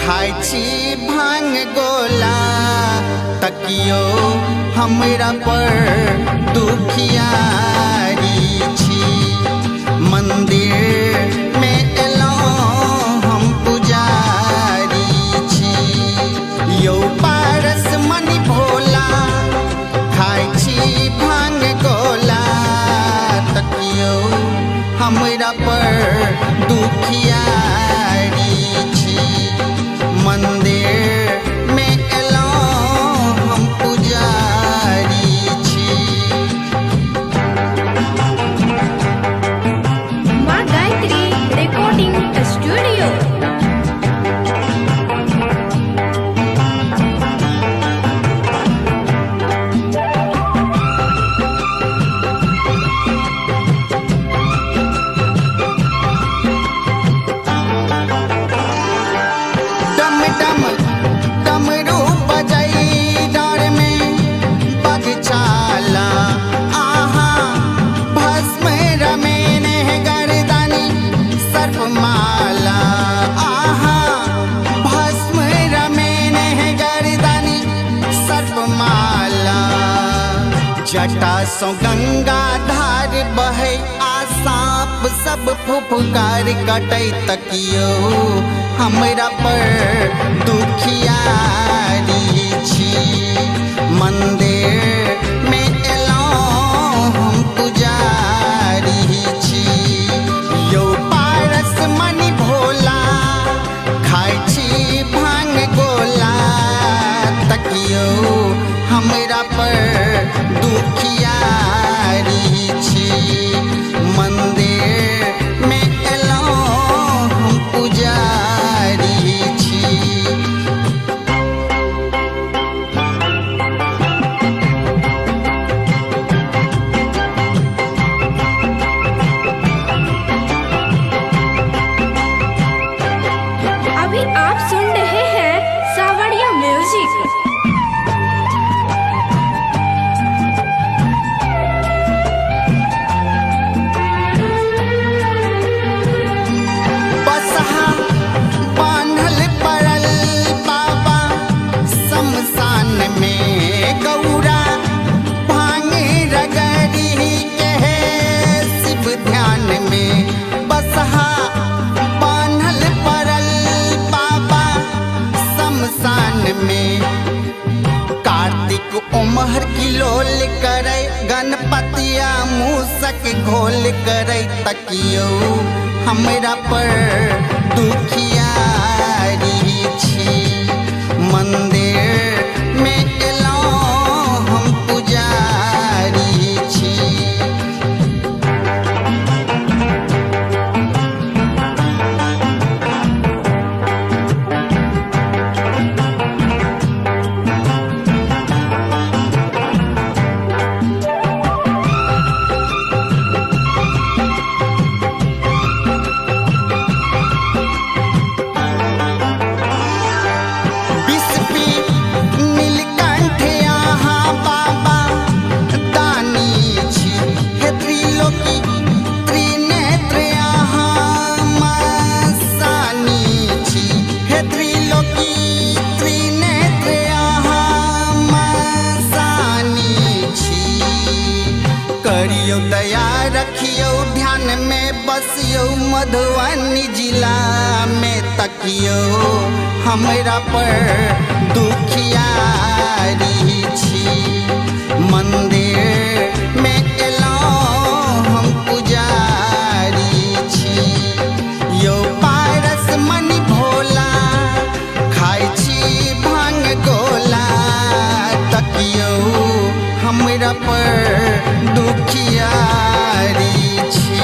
खाइ छी भांग गोला तकियो हमरा पर दुखियारी छी। मंदिर में एलौं हम पुजारी छी। यौ पारस मणि भोला खाइ छी भांग गोला तकियो हमरा पर दुखियारी छी। मंदिर में एलौं हम पुजारी छी। माँ गायत्री रिकॉर्डिंग स्टूडियो। डम डम डमरू बजई डार में बगचाला आहा भस्म रमेन गर्दनी सर्पमाला आहा भस्म रमेन गर्दनी सर्पमाला। जटा सो गंगा धार बहे आ सांप सब फुफकार कटै तकियो हमरा पर दुखियारी छी। मंदिर में एलौं हम पुजारी छी। यौ पारस मणि भोला खाइ छी भांग गोला तकियो हमरा पर दुखियारी छी। मंदिर में एलौं हम पुजारी छी। अभी आप सुन रहे हैं सावरिया म्यूजिक। बसहा बान्हल पड़ल बाबा शमशान में गौरा भांग रगड़ी के शिव ध्यान में। बसहा बान्हल पड़ल बाबा शमशान में। कार्तिक उमहर किलोल करे गणपतिया मूसक घोल करे तकियो हमरा पर दुखियारी छी। मंदिर में एलौं हम पुजारी छी। विष्णु नीलकंठ यहाँ बाबा दानी छी। हे त्रिलोकी त्रिनेत्र यहाँ मसानी छी। हे त्रिलोकी त्रिनेत्र यहाँ मसानी छी। करियो दया रखियो ध्यान में बसियो मधुबनी जिला में तकियो हमरा पर दुखियारी छी। मंदिर में एलौं हम पुजारी छी। यौ पारस मणि भोला खाइ छी भांग गोला तकियो हमरा पर दुखियारी छी।